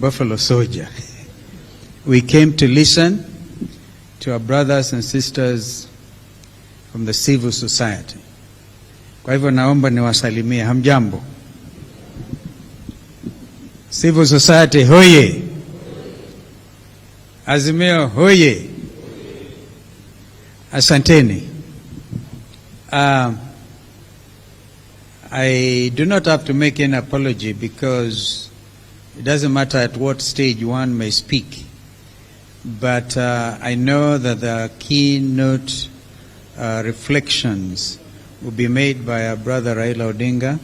Buffalo Soldier. We came to listen to our brothers and sisters from the civil society. Kwa hivyo naomba niwasalimie. Hamjambo. Civil society hoye. Azimio hoye. Asanteni. I do not have to make an apology because it doesn't matter at what stage one may speak, but I know that the keynote reflections will be made by our brother Raila Odinga,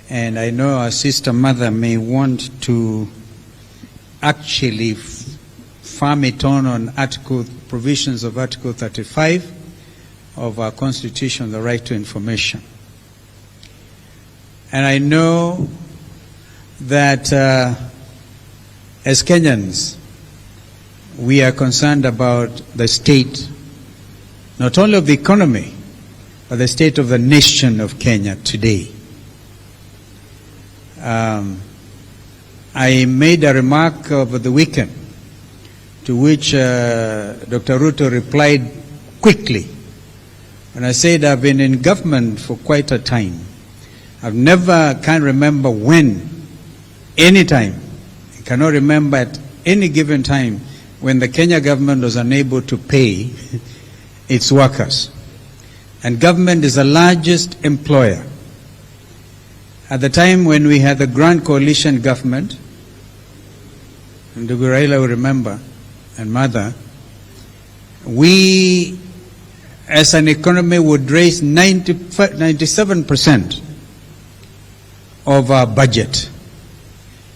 and I know our sister mother may want to actually farm it on provisions of Article 35 of our Constitution, the right to information. And I know that as Kenyans, we are concerned about the state, not only of the economy, but the state of the nation of Kenya today. I made a remark over the weekend to which Dr. Ruto replied quickly. When I said I've been in government for quite a time, can't remember when, any time, I cannot remember at any given time when the Kenya government was unable to pay its workers. And government is the largest employer. At the time when we had the Grand Coalition government, and Ndugu Raila will remember, and Mother, we as an economy would raise 97% of our budget.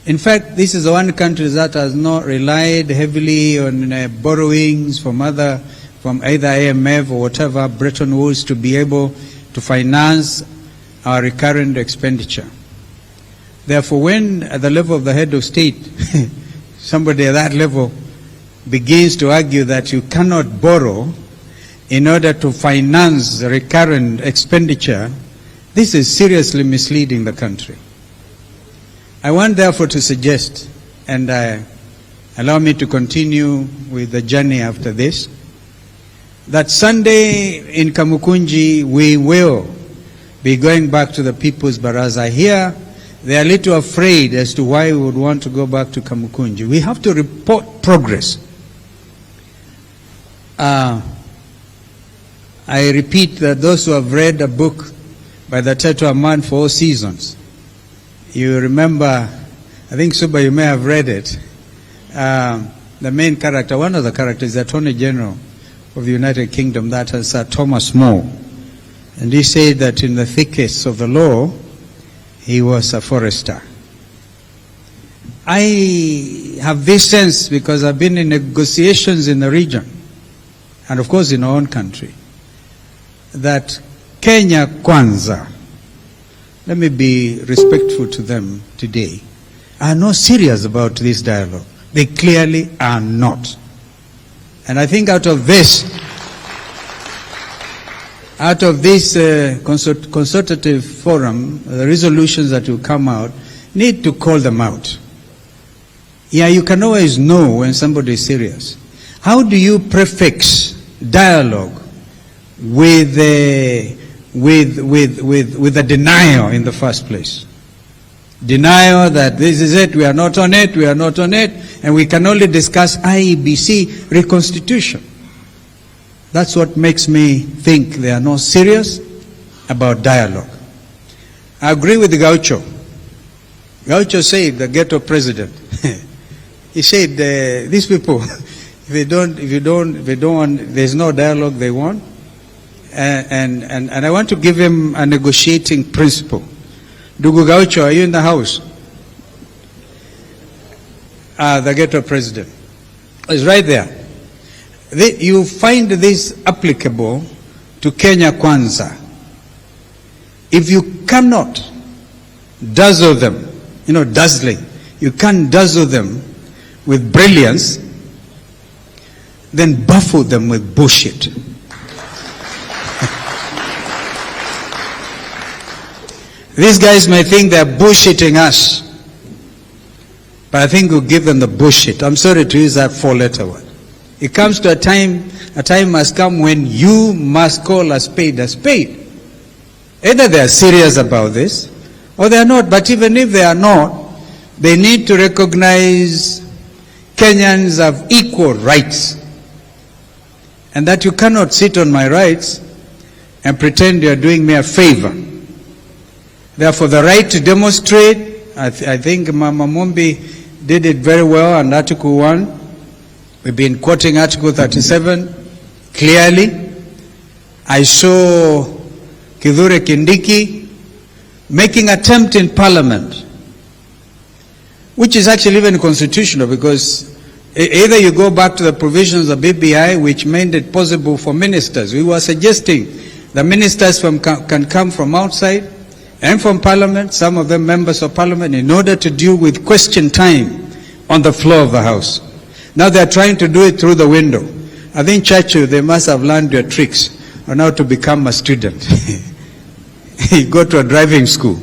In fact, this is the one country that has not relied heavily on borrowings from either IMF or whatever, Bretton Woods, to be able to finance our recurrent expenditure. Therefore, when at the level of the head of state, somebody at that level begins to argue that you cannot borrow in order to finance the recurrent expenditure, this is seriously misleading the country. I want therefore to suggest, and allow me to continue with the journey after this, that Sunday in Kamukunji we will be going back to the People's Baraza. Here they are a little afraid as to why we would want to go back to Kamukunji. We have to report progress. I repeat that those who have read a book by the title A Man for All Seasons, you remember, I think Suba, you may have read it. The main character, one of the characters, the Attorney General of the United Kingdom, that is Thomas More. And he said that in the thickets of the law, he was a forester. I have this sense because I've been in negotiations in the region, and of course in our own country, that Kenya Kwanza, let me be respectful to them today, are not serious about this dialogue. They clearly are not. And I think out of this consultative forum, the resolutions that will come out, need to call them out. Yeah, you can always know when somebody is serious. How do you prefix dialogue with the denial in the first place? Denial that this is it, we are not on it, and we can only discuss IEBC reconstitution. That's what makes me think they are not serious about dialogue. I agree with the Gaucho. Gaucho said, the ghetto president, he said, these people, if there's no dialogue they want. And I want to give him a negotiating principle. Ndugu Gaucho, are you in the house? The ghetto president is right there. You find this applicable to Kenya Kwanza. If you cannot dazzle them, dazzling, you can't dazzle them with brilliance, then baffle them with bullshit. These guys may think they're bullshitting us, But I think we'll give them the bullshit. I'm sorry to use that four-letter word. It comes to a time must come when you must call a spade a spade. Either they are serious about this, or they are not. But even if they are not, they need to recognize Kenyans have equal rights. And that you cannot sit on my rights and pretend you are doing me a favor. Therefore, the right to demonstrate, I think Mama Mumbi did it very well on Article 1. We've been quoting Article 37 clearly. I saw Kithure Kindiki making attempt in Parliament, which is actually even constitutional, because either you go back to the provisions of BBI, which made it possible for ministers. We were suggesting the ministers can come from outside and from Parliament, some of them members of Parliament, in order to deal with question time on the floor of the House. Now they're trying to do it through the window. I think Churchill, they must have learned their tricks on how to become a student. You go to a driving school.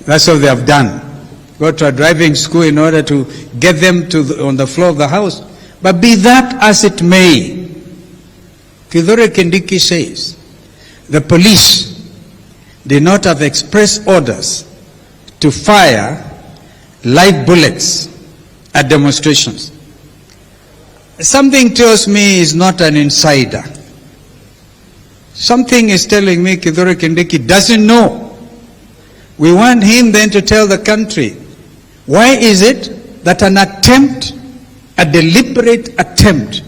That's what they have done. Go to a driving school in order to get them on the floor of the House. But be that as it may, Kithure Kindiki says, the police did not have express orders to fire live bullets at demonstrations. Something tells me he's not an insider. Something is telling me Kithure Kindiki doesn't know. We want him then to tell the country, why is it that an attempt, a deliberate attempt,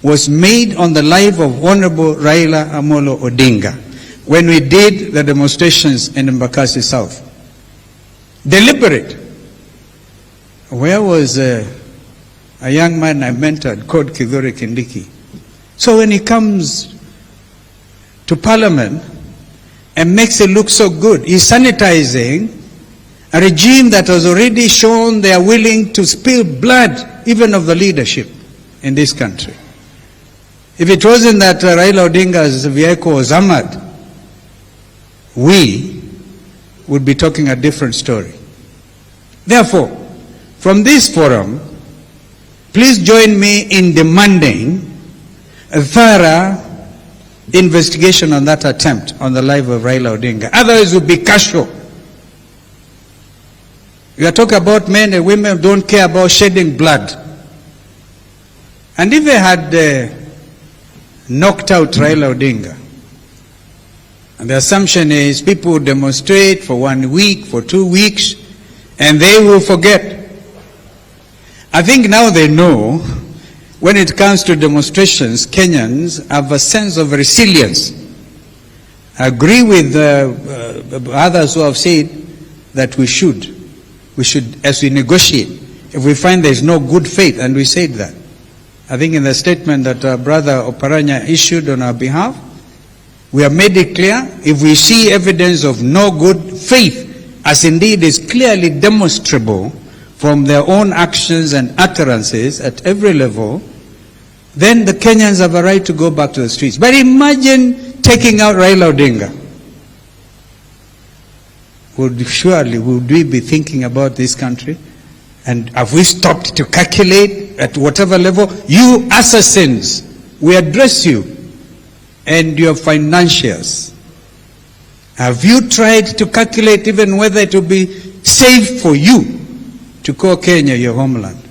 was made on the life of Honorable Raila Amolo Odinga when we did the demonstrations in Embakasi South? Deliberate. Where was a young man I mentored called Kithure Kindiki? So when he comes to Parliament and makes it look so good, he's sanitizing a regime that has already shown they are willing to spill blood, even of the leadership in this country. If it wasn't that Raila Odinga's vehicle was armored, we would be talking a different story. Therefore, from this forum, please join me in demanding a thorough investigation on that attempt on the life of Raila Odinga. Otherwise, it will be casual. We are talking about men and women who don't care about shedding blood. And if they had knocked out Raila Odinga, and the assumption is people will demonstrate for 1 week, for 2 weeks, and they will forget. I think now they know when it comes to demonstrations, Kenyans have a sense of resilience. I agree with others who have said that we should, as we negotiate, if we find there is no good faith, and we said that. I think in the statement that our brother Oparanya issued on our behalf, we have made it clear, if we see evidence of no good faith, as indeed is clearly demonstrable from their own actions and utterances at every level, then the Kenyans have a right to go back to the streets. But imagine taking out Raila Odinga. Would we be thinking about this country? And have we stopped to calculate at whatever level? You assassins, we address you and your financiers. Have you tried to calculate even whether it will be safe for you to call Kenya your homeland?